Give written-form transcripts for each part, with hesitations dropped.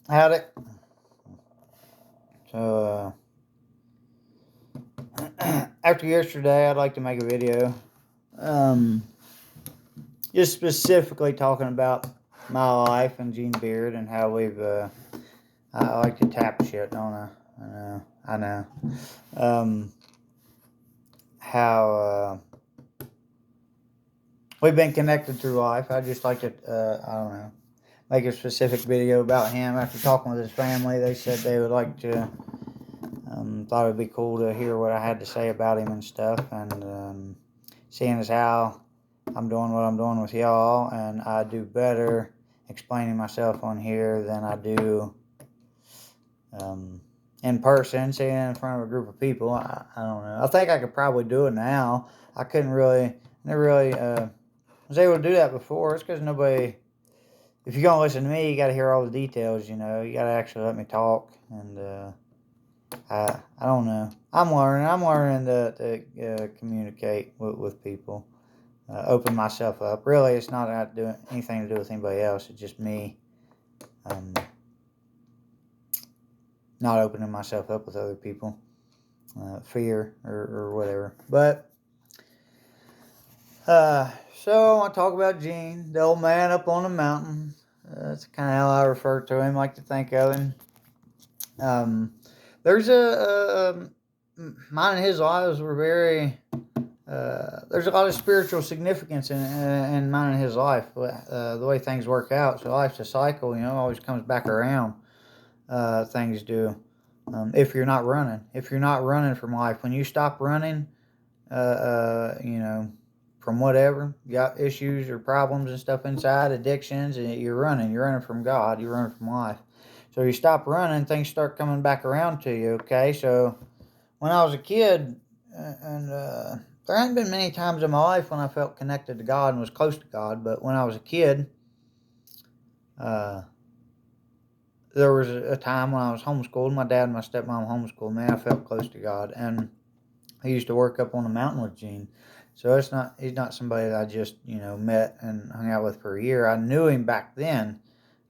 Howdy. So, after yesterday, I'd like to make a video. Um, just specifically talking about my life and Gene Beard and how we've. I like to tap shit, don't I? I know. I know. Um, how we've been connected through life. I just like to. I don't know. Make a specific video about him. After talking with his family, they said they would like to. Thought it'd be cool to hear what I had to say about him and stuff, and seeing as how I'm doing what I'm doing with y'all, and I do better explaining myself on here than I do in person, sitting in front of a group of people. I don't know. I think I could probably do it now. I couldn't really, never really was able to do that before. It's because nobody. If you're gonna listen to me, you got to hear all the details. You know, you got to actually let me talk, and I don't know. I'm learning. I'm learning to communicate with people. Open myself up. Really, it's not got doing anything to do with anybody else. It's just me not opening myself up with other people. Fear or whatever. But, so I want to talk about Gene, the old man up on the mountain. That's kind of how I refer to him, like to think of him. There's mine and his lives were very there's a lot of spiritual significance in mine and his life, the way things work out. So life's a cycle, always comes back around. Things do. If you're not running from life, when you stop running, from whatever, you got issues or problems and stuff inside, addictions, and you're running from God, you're running from life. So you stop running, things start coming back around to you, okay? So when I was a kid, and there hadn't been many times in my life when I felt connected to God and was close to God, but when I was a kid, uh, there was a time when I was homeschooled. My dad and my stepmom homeschooled me. I felt close to God, and he used to work up on the mountain with Gene. So he's not somebody that I just met and hung out with for a year. I knew him back then.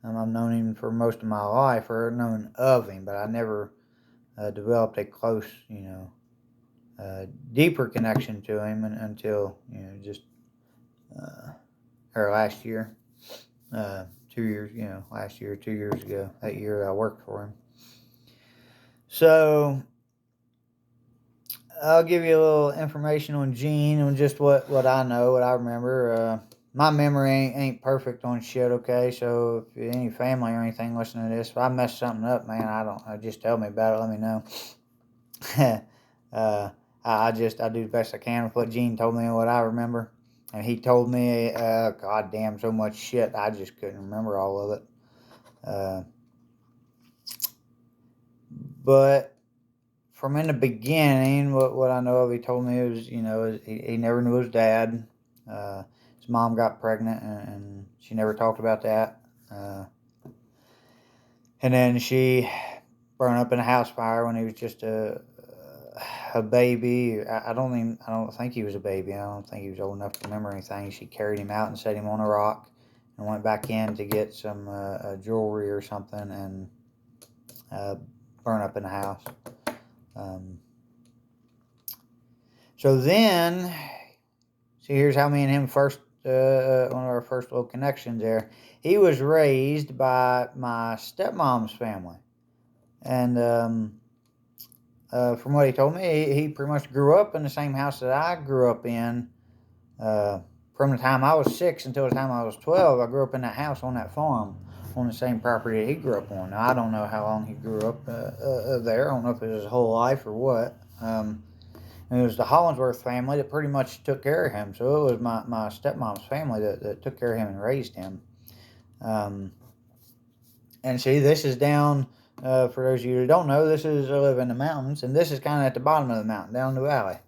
I've known him for most of my life, or known of him, but I never developed a close, deeper connection to him until just or last year, 2 years, last year, 2 years ago, that year that I worked for him. So I'll give you a little information on Gene and just what I know, what I remember. My memory ain't perfect on shit, okay? So if any family or anything listening to this, if I mess something up, man, just tell me about it, let me know. I do the best I can with what Gene told me and what I remember. And he told me, god damn, so much shit, I just couldn't remember all of it. But from in the beginning, what I know of, he told me was, he never knew his dad. His mom got pregnant, and she never talked about that. And then she burned up in a house fire when he was just a baby. I don't think he was a baby. I don't think he was old enough to remember anything. She carried him out and set him on a rock, and went back in to get some jewelry or something, and burn up in the house. So then, see, here's how me and him first, one of our first little connections there. He was raised by my stepmom's family. And from what he told me, he pretty much grew up in the same house that I grew up in. From the time I was 6 until the time I was 12, I grew up in that house on that farm, on the same property that he grew up on. Now, I don't know how long he grew up there. I don't know if it was his whole life or what. And it was the Hollingsworth family that pretty much took care of him. So it was my stepmom's family that took care of him and raised him. And see, this is down, for those of you who don't know, this is, I live in the mountains, and this is kind of at the bottom of the mountain, down the valley.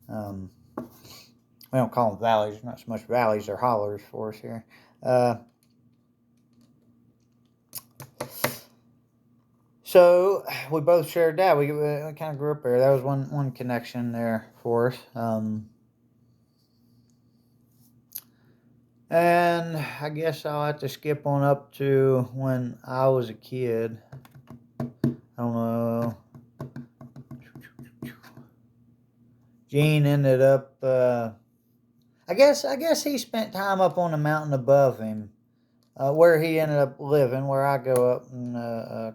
We don't call them valleys. There's not so much valleys, they're hollers for us here. So we both shared that. We kind of grew up there. That was one connection there for us. And I guess I'll have to skip on up to when I was a kid. I don't know. Gene ended up. I guess he spent time up on the mountain above him, where he ended up living, where I go up and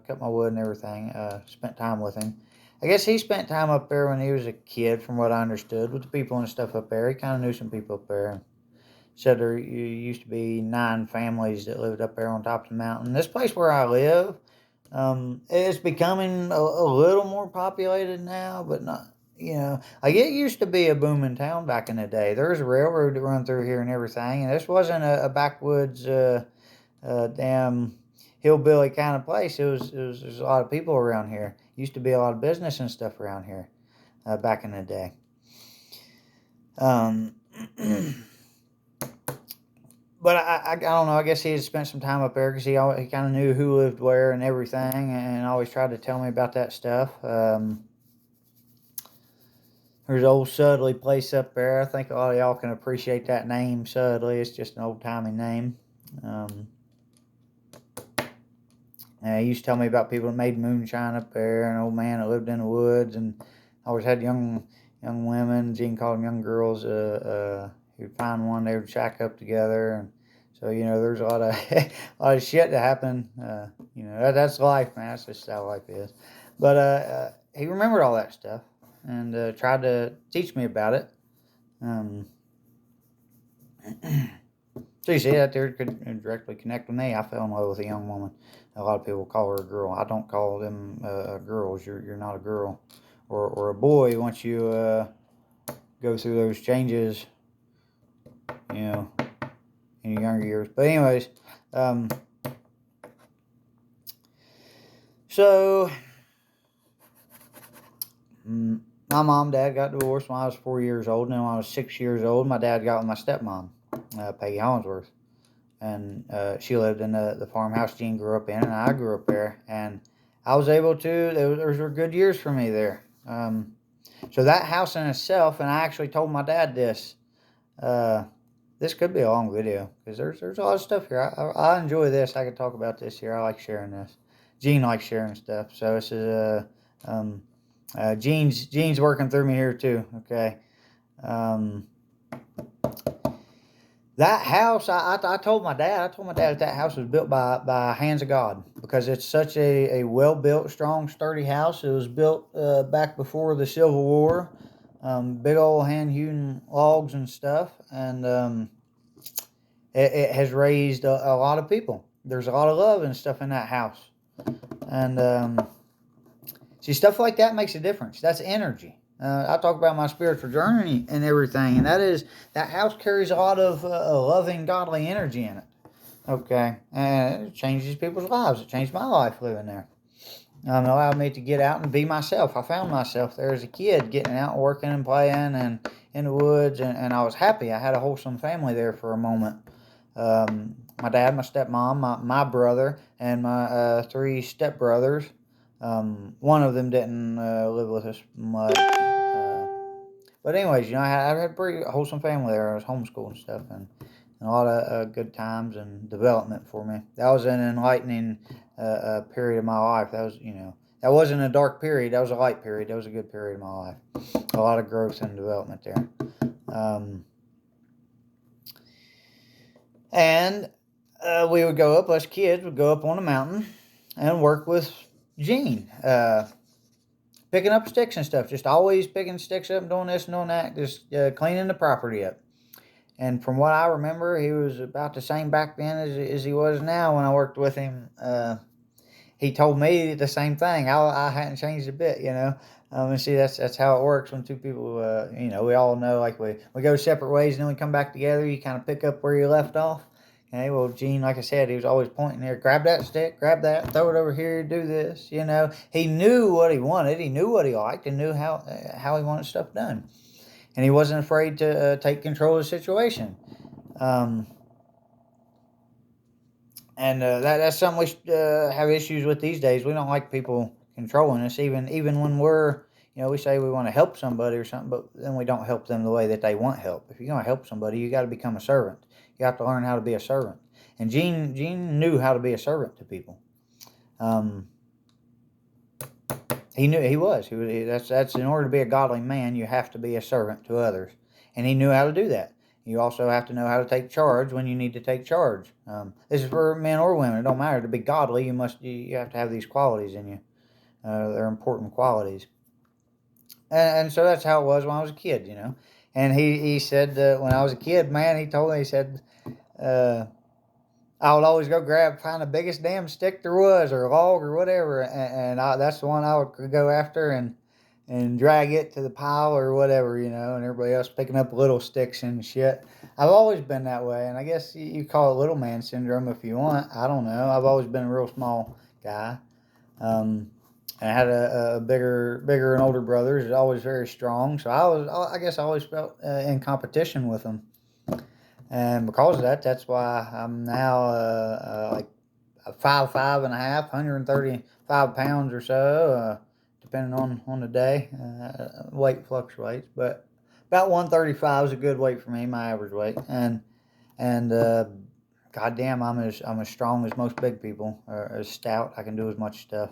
cut my wood and everything. Spent time with him. I guess he spent time up there when he was a kid, from what I understood, with the people and stuff up there. He kind of knew some people up there. Said there used to be 9 families that lived up there on top of the mountain. This place where I live, it's becoming a little more populated now, but not. Like it used to be a booming town back in the day. There was a railroad that run through here and everything, and this wasn't a backwoods, damn hillbilly kind of place. There's a lot of people around here. Used to be a lot of business and stuff around here, back in the day. Um, But I don't know. I guess he had spent some time up there because he kind of knew who lived where and everything, and always tried to tell me about that stuff. There's an old Sudley place up there. I think a lot of y'all can appreciate that name, Sudley. It's just an old timey name. And he used to tell me about people that made moonshine up there, an old man that lived in the woods, and always had young women. Gene called them young girls. He'd find one, they would shack up together, and so there's a lot of a lot of shit that happened. That's life, man. That's just how life is. But he remembered all that stuff and tried to teach me about it. Um, so you see that there could directly connect with me. I fell in love with a young woman. A lot of people call her a girl. I don't call them girls. You're not a girl, or a boy once you go through those changes. In your younger years. But anyways, so my mom and dad got divorced when I was 4 years old, and then when I was 6 years old, my dad got with my stepmom, Peggy Hollingsworth, and she lived in the farmhouse Gene grew up in, and I grew up there, and I was able to. Those were good years for me there. So that house in itself, and I actually told my dad this. This could be a long video because there's a lot of stuff here. I enjoy this. I could talk about this here. I like sharing this. Gene likes sharing stuff. So this is Gene's working through me here too. Okay. That house, I told my dad. I told my dad that house was built by hands of God because it's such a well built, strong, sturdy house. It was built back before the Civil War. Big old hand hewn logs and stuff, and it has raised a lot of people. There's a lot of love and stuff in that house, and see, stuff like that makes a difference. That's energy. I talk about my spiritual journey and everything, and that house carries a lot of loving, godly energy in it. Okay, and it changes people's lives. It changed my life living there. It allowed me to get out and be myself. I found myself there as a kid, getting out, working and playing, and in the woods, and I was happy. I had a wholesome family there for a moment. My dad, my stepmom, my brother, and my 3 stepbrothers. One of them didn't live with us much. But anyways, I had a pretty wholesome family there. I was homeschooled and stuff, and a lot of good times and development for me. That was an enlightening period of my life. That wasn't a dark period. That was a light period. That was a good period of my life. A lot of growth and development there. And we would go up, us kids would go up on a mountain and work with Gene, picking up sticks and stuff. Just always picking sticks up and doing this and doing that, just cleaning the property up. And from what I remember, he was about the same back then as he was now when I worked with him. He told me the same thing. I hadn't changed a bit, and see, that's how it works when 2 people, we all know, like we go separate ways and then we come back together. You kind of pick up where you left off. Okay, well, Gene, like I said, he was always pointing there, grab that stick, grab that, throw it over here, do this, He knew what he wanted. He knew what he liked and knew how he wanted stuff done. And he wasn't afraid to take control of the situation. That's something we have issues with these days. We don't like people controlling us, even when we're, we say we want to help somebody or something, but then we don't help them the way that they want help. If you're going to help somebody, you got to become a servant. You have to learn how to be a servant. And Gene knew how to be a servant to people. Um, he knew he was. That's in order to be a godly man, you have to be a servant to others, and he knew how to do that. You also have to know how to take charge when you need to take charge. This is for men or women. It don't matter. To be godly, you have to have these qualities in you. They're important qualities. And so that's how it was when I was a kid, you know. And he said when I was a kid, man, he told me, he said, uh, I would always go find the biggest damn stick there was, or a log, or whatever, and that's the one I would go after and drag it to the pile or whatever, you know, and everybody else picking up little sticks and shit. I've always been that way, and I guess you call it little man syndrome if you want. I don't know. I've always been a real small guy. And I had a bigger and older brother who's always very strong. So I guess I always felt in competition with them. And because of that, that's why I'm now like 5'5.5", 135 pounds or so, depending on the day. Weight fluctuates, but about 135 is a good weight for me, my average weight. And goddamn, I'm as strong as most big people, or as stout. I can do as much stuff.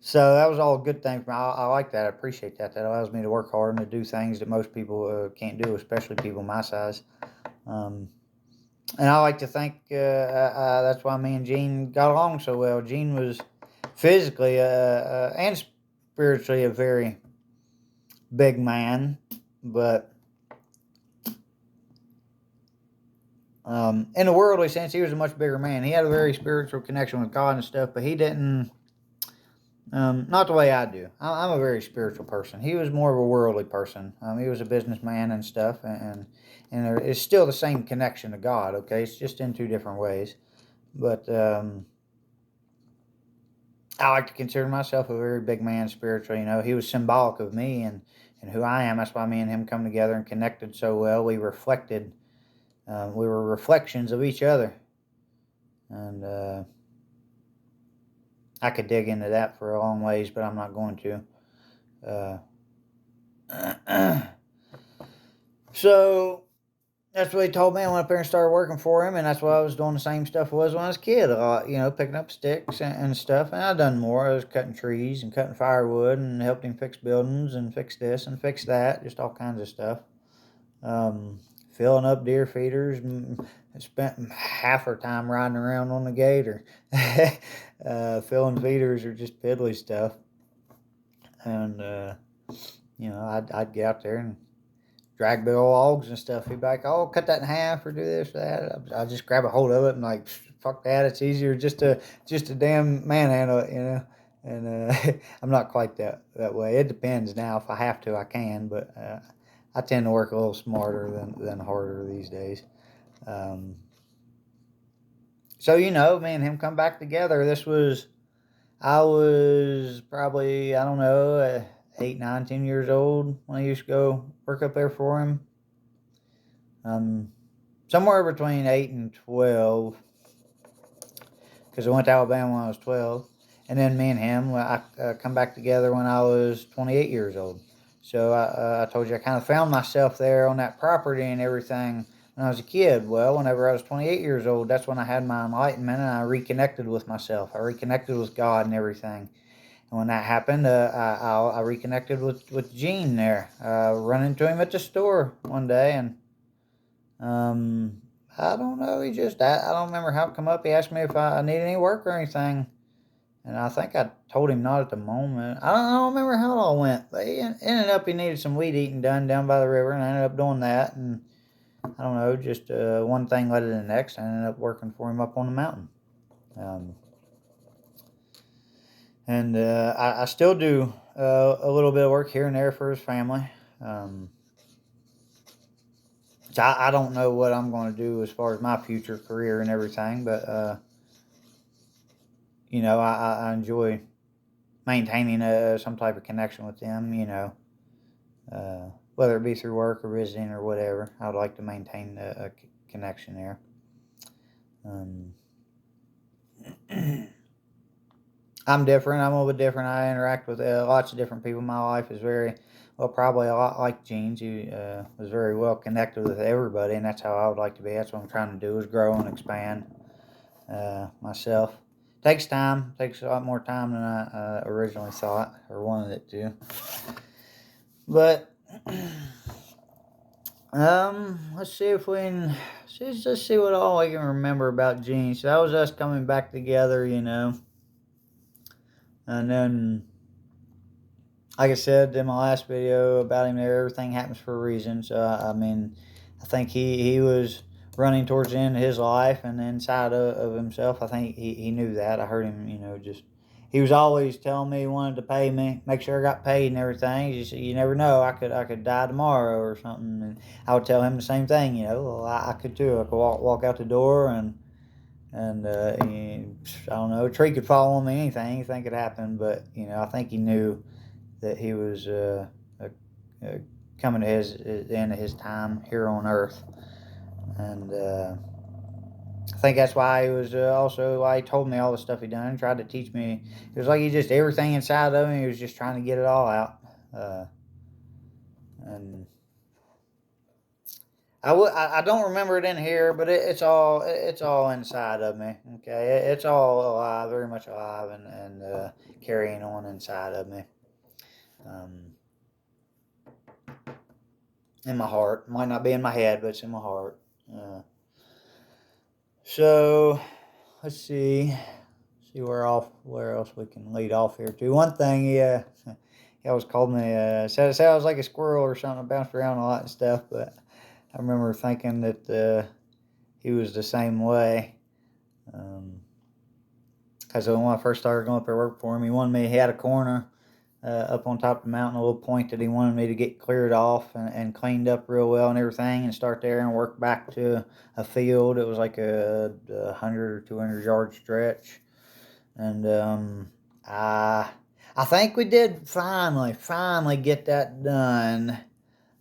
So that was all a good thing for me. I like that. I appreciate that. That allows me to work hard and to do things that most people can't do, especially people my size. Um, and I like to think that's why me and Gene got along so well. Gene was physically and spiritually a very big man, but in a worldly sense, he was a much bigger man. He had a very spiritual connection with God and stuff, but he didn't. Not the way I do. I'm a very spiritual person. He was more of a worldly person. He was a businessman and stuff, and there is still the same connection to God. Okay, it's just in two different ways. But I like to consider myself a very big man spiritually. You know, he was symbolic of me and who I am. That's why me and him come together and connected so well. We reflected. We were reflections of each other, and I could dig into that for a long ways, but I'm not going to. So that's what he told me. I went up there and started working for him, and that's why I was doing the same stuff I was when I was a kid. You know, picking up sticks and stuff. And I've done more. I was cutting trees and cutting firewood and helped him fix buildings and fix this and fix that, just all kinds of stuff. Filling up deer feeders. Spent half our time riding around on the gator, filling feeders or just piddly stuff. And you know, I'd get out there and drag big old logs and stuff. He'd be like, "Oh, cut that in half or do this or that." I'd just grab a hold of it and like, fuck that. It's easier just to damn manhandle it, you know. And I'm not quite that way. It depends now. If I have to, I can, but I tend to work a little smarter than harder these days. So you know, me and him come back together. I was probably, I don't know, 8, 9, 10 years old when I used to go work up there for him. Somewhere between 8 and 12, because I went to Alabama when I was 12. And then me and him, I come back together when I was 28 years old. So I told you I kind of found myself there on that property and everything when I was a kid. Well, whenever I was 28 years old, that's when I had my enlightenment and I reconnected with myself. I reconnected with God and everything. And when that happened, I reconnected with Gene there. Run into him at the store one day, and I don't know. I don't remember how it come up. He asked me if I need any work or anything. And I think I told him not at the moment. I don't remember how it all went. But he needed some weed eating done down by the river, and I ended up doing that. And I don't know, just one thing led to the next. I ended up working for him up on the mountain. And I still do a little bit of work here and there for his family. So I don't know what I'm going to do as far as my future career and everything, but you know, I enjoy maintaining some type of connection with them. You know, whether it be through work or visiting or whatever, I would like to maintain a connection there. I'm different. I'm a little bit different. I interact with lots of different people. My life is very, well, probably a lot like Gene's. He was very well connected with everybody, and that's how I would like to be. That's what I'm trying to do, is grow and expand myself. Takes time. Takes a lot more time than I originally thought or wanted it to. But let's see if we can. Let's see what all we can remember about Gene. So that was us coming back together, and then, like I said in my last video about him, there, everything happens for a reason. So I mean, I think he was running towards the end of his life, and inside of himself, I think he knew that. I heard him, just he was always telling me he wanted to pay me, make sure I got paid and everything. He said, you never know, I could die tomorrow or something, and I would tell him the same thing. Well, I could too. I could walk out the door and I don't know, a tree could fall on me, anything could happen. But I think he knew that he was uh, coming to the end of his time here on Earth, and I think that's why he was also why he told me all the stuff he done, tried to teach me. It was like he just everything inside of him. He was just trying to get it all out, and I don't remember it in here, but it's all inside of me. Okay, it's all alive, very much alive, and carrying on inside of me. Um, in my heart. Might not be in my head, but it's in my heart. So let's see. See where else we can lead off here too. One thing, he always called me said I was like a squirrel or something. I bounced around a lot and stuff, but I remember thinking that he was the same way. Because when I first started going up there to work for him, he had a corner up on top of the mountain, a little point that he wanted me to get cleared off and cleaned up real well and everything, and start there and work back to a field. It was like a 100 or 200 yard stretch, and I think we did finally get that done.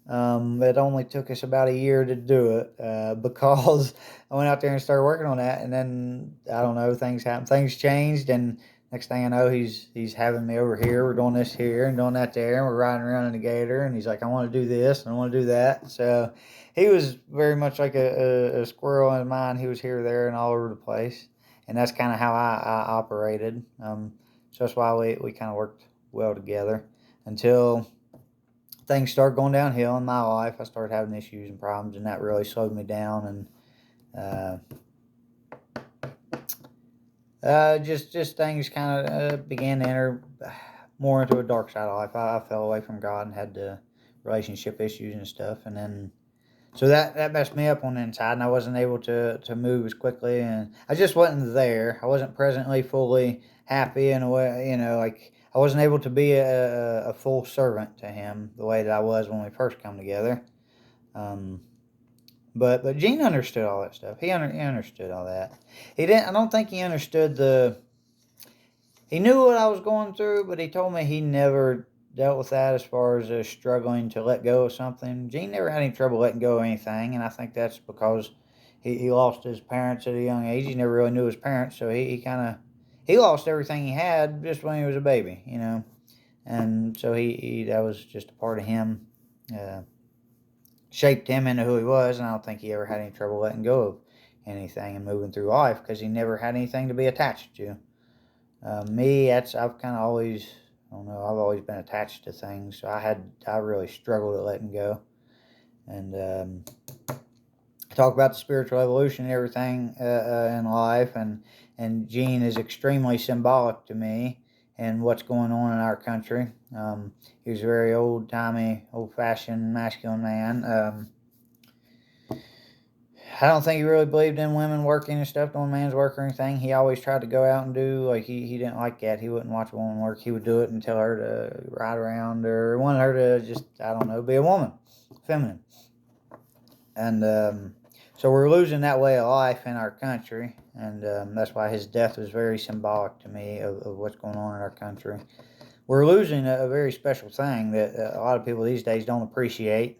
It only took us about a year to do it because I went out there and started working on that, and then I don't know, things happened, things changed, and next thing I know, he's having me over here. We're doing this here and doing that there, and we're riding around in a gator, and he's like, I want to do this and I want to do that. So he was very much like a squirrel in mind. He was here, there, and all over the place, and that's kind of how I operated. So that's why we kind of worked well together until things started going downhill in my life. I started having issues and problems, and that really slowed me down. And just things kind of began to enter more into a dark side of life. I fell away from God and had the relationship issues and stuff, and then so that messed me up on the inside, and I wasn't able to move as quickly, and I just wasn't there. I wasn't presently fully happy in a way, like I wasn't able to be a full servant to him the way that I was when we first come together. Um, but Gene understood all that stuff. He understood all that. He didn't. I don't think he understood He knew what I was going through, but he told me he never dealt with that as far as struggling to let go of something. Gene never had any trouble letting go of anything, and I think that's because he lost his parents at a young age. He never really knew his parents, so he lost everything he had just when he was a baby, and so he that was just a part of him, shaped him into who he was, and I don't think he ever had any trouble letting go of anything and moving through life because he never had anything to be attached to. I've kind of always, I don't know, I've always been attached to things, so I really struggled at letting go. And talk about the spiritual evolution and everything in life, and Gene is extremely symbolic to me and what's going on in our country. He was a very old-timey, old-fashioned, masculine man. I don't think he really believed in women working and stuff, doing man's work or anything. He always tried to go out and do, like, he didn't like that. He wouldn't watch a woman work. He would do it and tell her to ride around or wanted her to just, I don't know, be a woman, feminine. And so we're losing that way of life in our country, and that's why his death was very symbolic to me of what's going on in our country. We're losing a very special thing that a lot of people these days don't appreciate.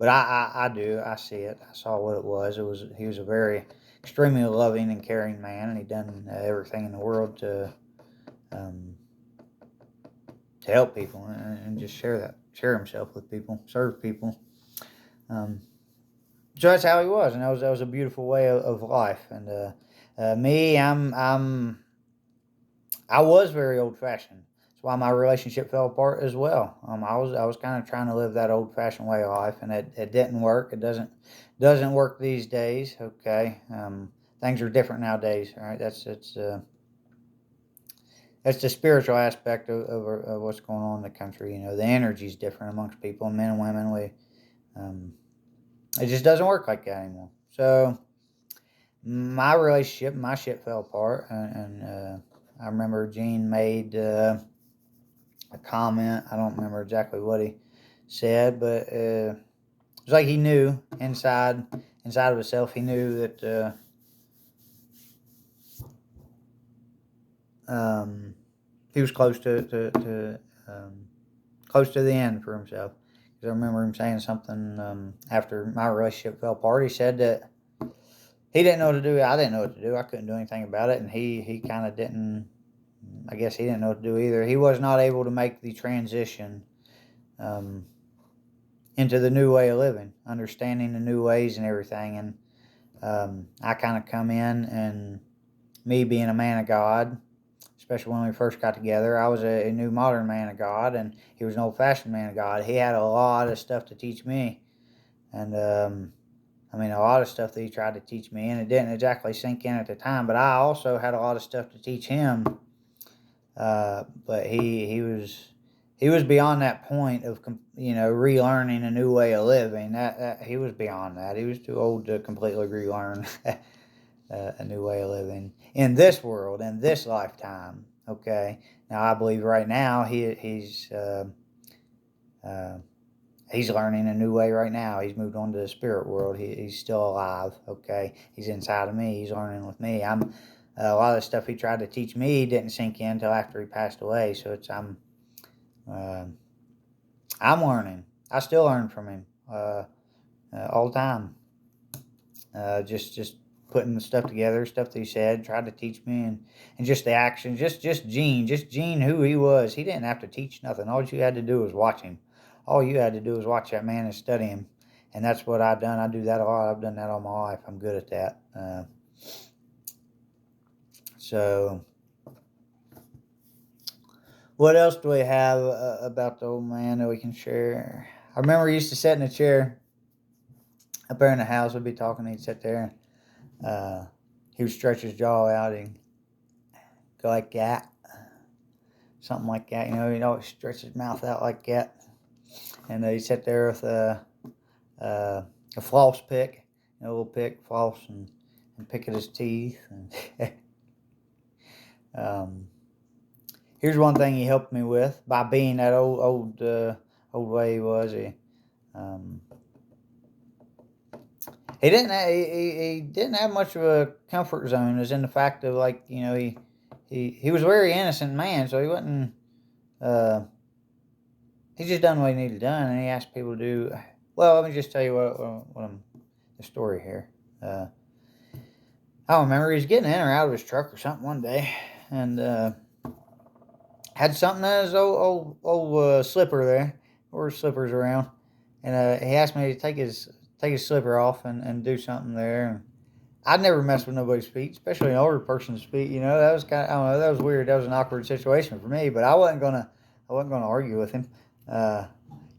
But I do. I see it. I saw what it was. He was a very extremely loving and caring man, and he done everything in the world to to help people and just share himself with people, serve people. So that's how he was, and that was a beautiful way of life. And me, I was very old fashioned. That's why my relationship fell apart as well. I was kind of trying to live that old fashioned way of life, and it didn't work. It doesn't work these days. Okay, things are different nowadays. All right, that's the spiritual aspect of what's going on in the country. You know, the energy is different amongst people, men and women. Um, it just doesn't work like that anymore. So my relationship, my shit fell apart, and I remember Gene made a comment. I don't remember exactly what he said, but it was like he knew inside of himself. He knew that he was close to the end for himself. Because I remember him saying something after my relationship fell apart. He said that he didn't know what to do. I didn't know what to do. I couldn't do anything about it, and he kind of didn't. I guess he didn't know what to do either. He was not able to make the transition um, into the new way of living, understanding the new ways and everything. And I kind of come in, and me being a man of God, especially when we first got together, I was a new modern man of God, and he was an old-fashioned man of God. He had a lot of stuff to teach me, and I mean, a lot of stuff that he tried to teach me, and it didn't exactly sink in at the time, but I also had a lot of stuff to teach him. But he was beyond that point of relearning a new way of living. That he was beyond that. He was too old to completely relearn a new way of living in this world, in this lifetime. Okay, now I believe right now he's learning a new way right now. He's moved on to the spirit world. He's still alive. Okay, he's inside of me. He's learning with me. A lot of the stuff he tried to teach me didn't sink in until after he passed away. So I'm learning. I still learn from him all the time. Just putting the stuff together, stuff that he said, tried to teach me, and just the action, just Gene, who he was. He didn't have to teach nothing. All you had to do was watch him. All you had to do was watch that man and study him, and that's what I've done. I do that a lot. I've done that all my life. I'm good at that. So, what else do we have about the old man that we can share? I remember he used to sit in a chair up there in the house. We'd be talking, he'd sit there, and he would stretch his jaw out and go like that, something like that. You know, he'd always stretch his mouth out like that, and he'd sit there with a floss pick, a little pick, floss, and pick at his teeth. And here's one thing he helped me with by being that old way he was. He didn't have much of a comfort zone, as in the fact of, like, you know, he was a very innocent man, so he wasn't. He just done what he needed done, and he asked people to do. Well, let me just tell you the story here. I don't remember, he was getting in or out of his truck or something one day, and had something in his old slipper there. There were slippers around, and he asked me to take his slipper off and do something there. And I'd never mess with nobody's feet, especially an older person's feet. You know, that was I don't know, that was weird. That was an awkward situation for me, but I wasn't gonna argue with him.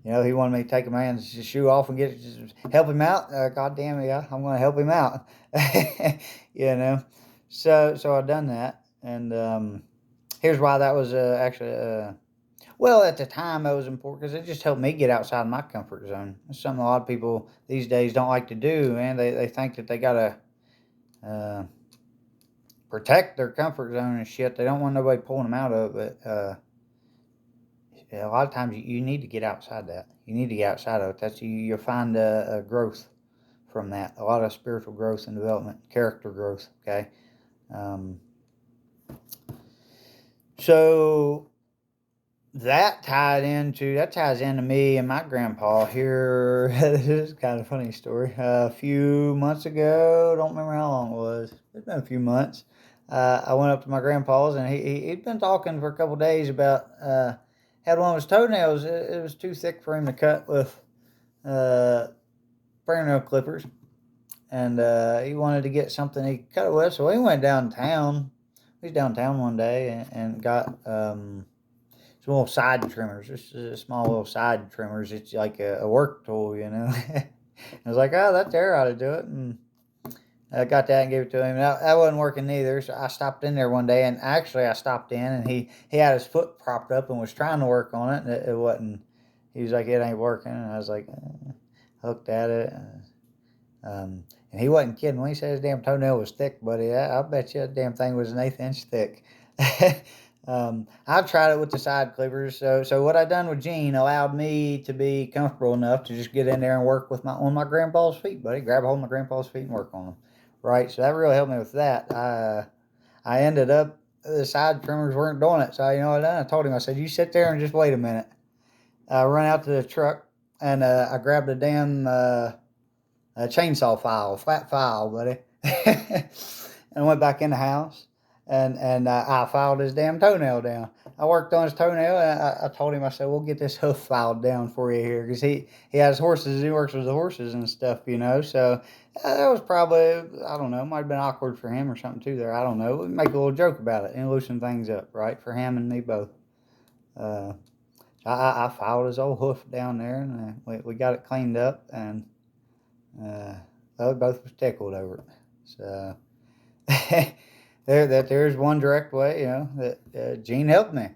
You know, he wanted me to take a man's shoe off and help him out. God damn it, yeah, I'm gonna help him out. You know, so I done that, and here's why that was actually. Well, at the time, that was important because it just helped me get outside my comfort zone. It's something a lot of people these days don't like to do, man. They think that they got to protect their comfort zone and shit. They don't want nobody pulling them out of it. A lot of times you need to get outside that. You need to get outside of it. You'll find a growth from that. A lot of spiritual growth and development, character growth, okay? So that ties into me and my grandpa here. This is kind of a funny story. A few months ago, don't remember how long it was. It's been a few months. I went up to my grandpa's, and he'd been talking for a couple of days about had one of his toenails. It was too thick for him to cut with fingernail clippers, and he wanted to get something he could cut it with. So he went downtown. He was downtown one day and got some little side trimmers, just small little side trimmers. It's like a work tool, you know. I was like, oh, that there ought to do it, and I got that and gave it to him. That wasn't working either, so I stopped in there one day, and actually I stopped in, and he had his foot propped up and was trying to work on it, and it wasn't. He was like, it ain't working, and I was like, looked at it. And he wasn't kidding when he said his damn toenail was thick, buddy. I bet you that damn thing was an eighth inch thick. I've tried it with the side clippers. So what I done with Gene allowed me to be comfortable enough to just get in there and work with on my grandpa's feet, buddy. Grab a hold of my grandpa's feet and work on them. Right. So that really helped me with that. I ended up the side trimmers weren't doing it. So you know what I done? I told him, I said, you sit there and just wait a minute. I run out to the truck and I grabbed a damn a chainsaw file, flat file, buddy. And went back in the house and I filed his damn toenail down. I worked on his toenail and I told him, I said, we'll get this hoof filed down for you here because he has horses. He works with the horses and stuff, you know. So that was probably, I don't know, might have been awkward for him or something too there. I don't know. We make a little joke about it and loosen things up, right, for him and me both. Uh, I filed his old hoof down there and we got it cleaned up and we both was tickled over it. So there's one direct way, you know, that Gene helped me.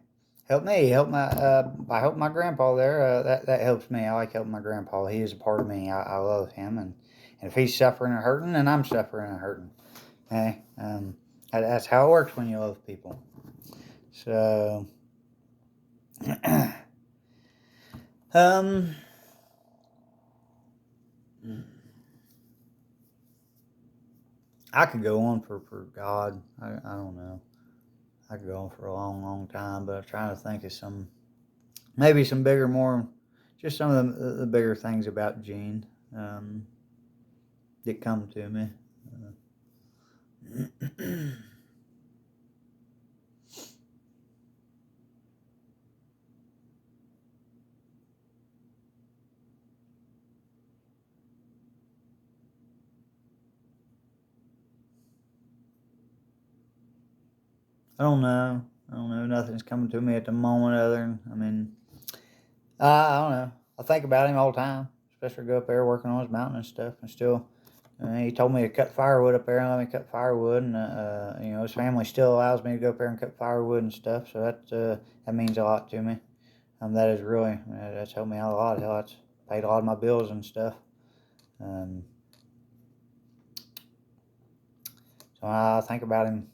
He helped by helping my grandpa there. That helps me. I like helping my grandpa. He is a part of me. I love him, and if he's suffering and hurting, then I'm suffering and hurting. Okay, that's how it works when you love people. So, um. I could go on for God. I don't know. I could go on for a long, long time, but I'm trying to think of maybe some bigger, more, just some of the bigger things about Gene that come to me. I don't know. Nothing's coming to me at the moment other than, I mean, I don't know. I think about him all the time, especially go up there working on his mountain and stuff. And still, he told me to cut firewood up there and let me cut firewood. And, you know, his family still allows me to go up there and cut firewood and stuff. So that means a lot to me. That is really, that's helped me out a lot. Hell, that's paid a lot of my bills and stuff. So I think about him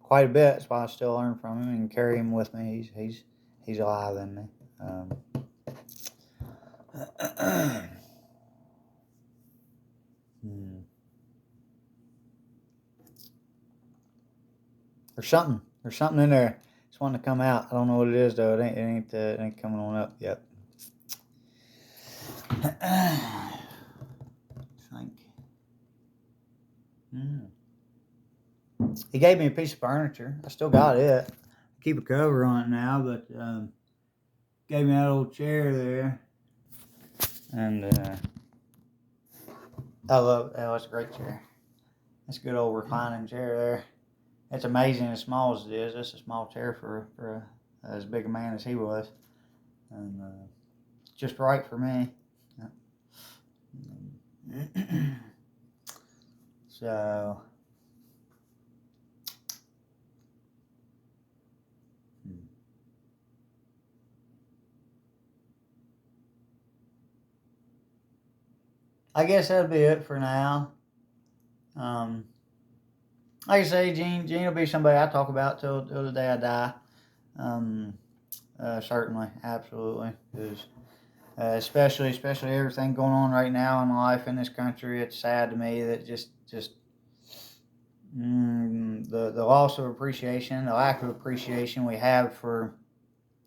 quite a bit. That's why I still learn from him and carry him with me. He's alive in me. There's something in there. Just wanting to come out. I don't know what it is though. It ain't coming on up yet. Think. He gave me a piece of furniture. I still got it. Keep a cover on it now, but gave me that old chair there, and I love it. Oh, it's a great chair. It's a good old reclining chair there. It's amazing as small as it is. It's a small chair for as big a man as he was, and just right for me. So. I guess that'll be it for now. Like I say, Gene will be somebody I talk about till the day I die. Certainly, absolutely, because especially everything going on right now in life in this country, it's sad to me that just the loss of appreciation, the lack of appreciation we have for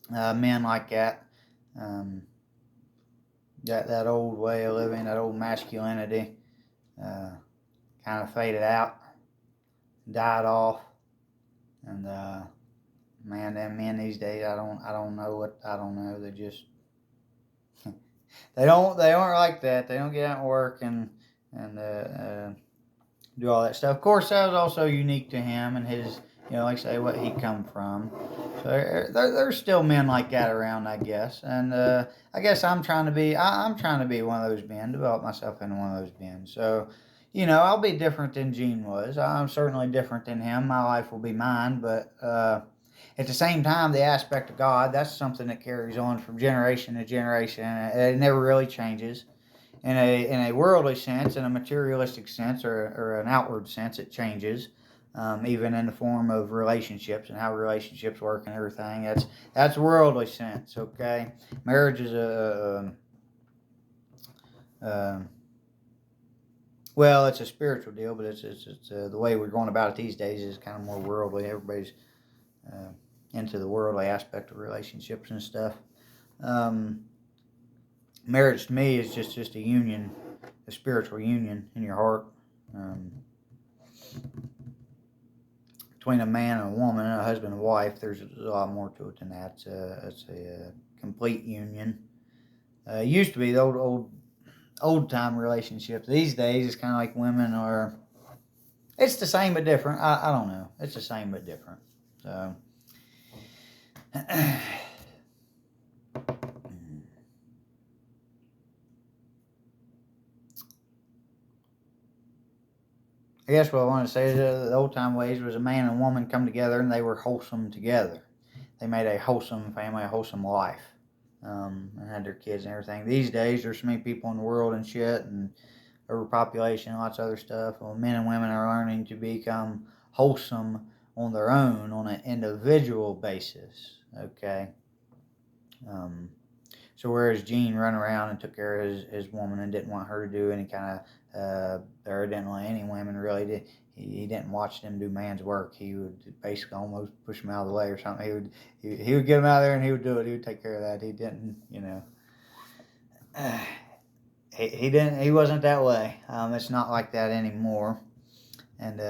men like that. That old way of living, that old masculinity, kind of faded out, died off, and Man, them men these days, I don't know what, I don't know. They just, they aren't like that. They don't get out and work and do all that stuff. Of course, that was also unique to him and his, like I say, what he come from. So there's still men like that around, I guess. And I guess I'm trying to be one of those men, develop myself into one of those men. So, I'll be different than Gene was. I'm certainly different than him. My life will be mine, but at the same time, the aspect of God, that's something that carries on from generation to generation. It never really changes in a worldly sense, in a materialistic sense, or an outward sense, it changes. Even in the form of relationships and how relationships work and everything. That's worldly sense. Okay, marriage is well, it's a spiritual deal, but it's the way we're going about it these days is kind of more worldly. Everybody's uh, into the worldly aspect of relationships and stuff. Um, Marriage to me is just a union, a spiritual union in your heart. Um, Between a man and a woman, a husband and wife, there's a lot more to it than that. It's a complete union. It used to be the old time relationships. These days, it's kind of like women are. It's the same but different. I don't know. It's the same but different. So. I guess what I want to say is the old time ways was a man and woman come together and they were wholesome together. They made a wholesome family, a wholesome life, and had their kids and everything. These days, there's so many people in the world and shit, and overpopulation, lots of other stuff. Well, men and women are learning to become wholesome on their own, on an individual basis. Okay. Um, so whereas Gene run around and took care of his woman and didn't want her to do any kind of, or didn't want any women really, he didn't watch them do man's work. He would basically almost push them out of the way or something. He would get them out there and he would do it. He would take care of that. He didn't, he didn't. He wasn't that way. It's not like that anymore. And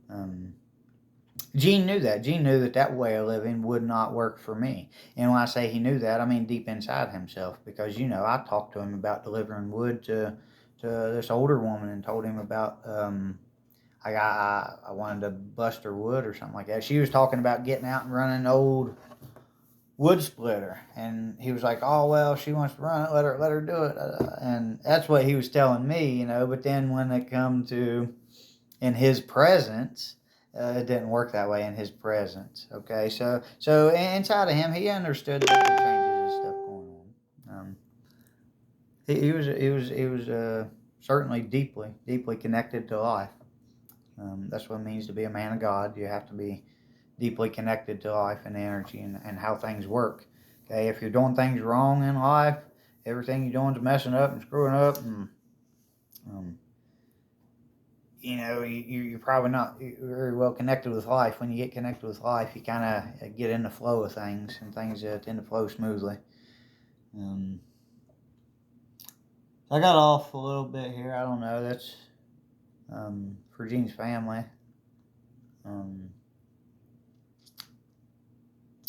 um, Gene knew that. Gene knew that way of living would not work for me. And when I say he knew that, I mean deep inside himself. Because, I talked to him about delivering wood to this older woman and told him about, I wanted to bust her wood or something like that. She was talking about getting out and running an old wood splitter. And he was like, oh, well, she wants to run it. Let her do it. And that's what he was telling me, But then when it come to in his presence, it didn't work that way in his presence. Okay, so inside of him, he understood the changes and stuff going on. He was certainly deeply connected to life. That's what it means to be a man of God. You have to be deeply connected to life and energy and how things work. Okay, if you're doing things wrong in life, everything you're doing is messing up and screwing up, and you're probably not very well connected with life. When you get connected with life, you kind of get in the flow of things, and things tend to flow smoothly. I got off a little bit here. I don't know. That's for Gene's family.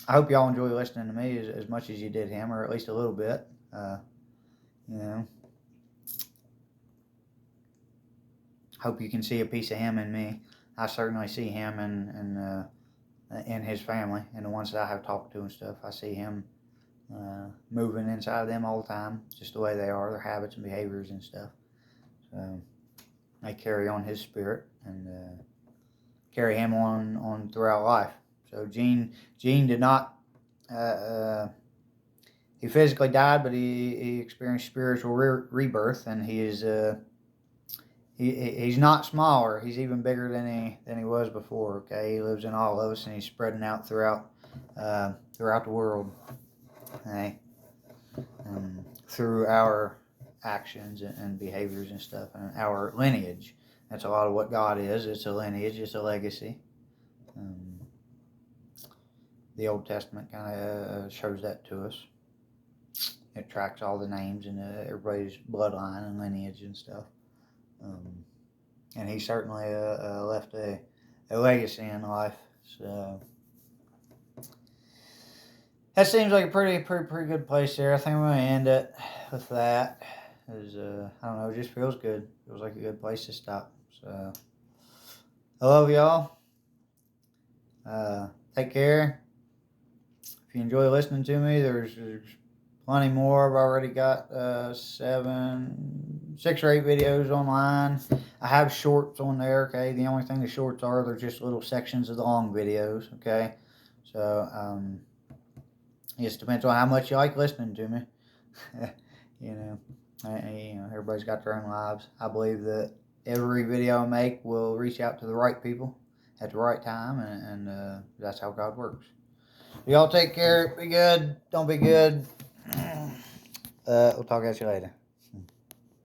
I hope y'all enjoy listening to me as much as you did him, or at least a little bit. Hope you can see a piece of him in me. I certainly see him in his family and the ones that I have talked to and stuff. I see him moving inside of them all the time, just the way they are, their habits and behaviors and stuff. So they carry on his spirit and carry him on throughout life. So Gene did not. He physically died, but he experienced spiritual rebirth, and he is. He's not smaller. He's even bigger than he was before. Okay, he lives in all of us, and he's spreading out throughout the world. Okay, through our actions and behaviors and stuff, and our lineage. That's a lot of what God is. It's a lineage. It's a legacy. The Old Testament kind of shows that to us. It tracks all the names and everybody's bloodline and lineage and stuff. And he certainly left a legacy in life. So that seems like a pretty good place there. I think I'm gonna end it with that. Cause I don't know, it just feels good. Feels like a good place to stop. So I love y'all. Take care. If you enjoy listening to me, there's plenty more. I've already got 6 or 8 videos online. I have shorts on there. Okay, the only thing the shorts are, they're just little sections of the long videos. Okay, so it just depends on how much you like listening to me. you know, everybody's got their own lives. I believe that every video I make will reach out to the right people at the right time, and that's how God works. Y'all take care. Be good. Don't be good. We'll talk at you later.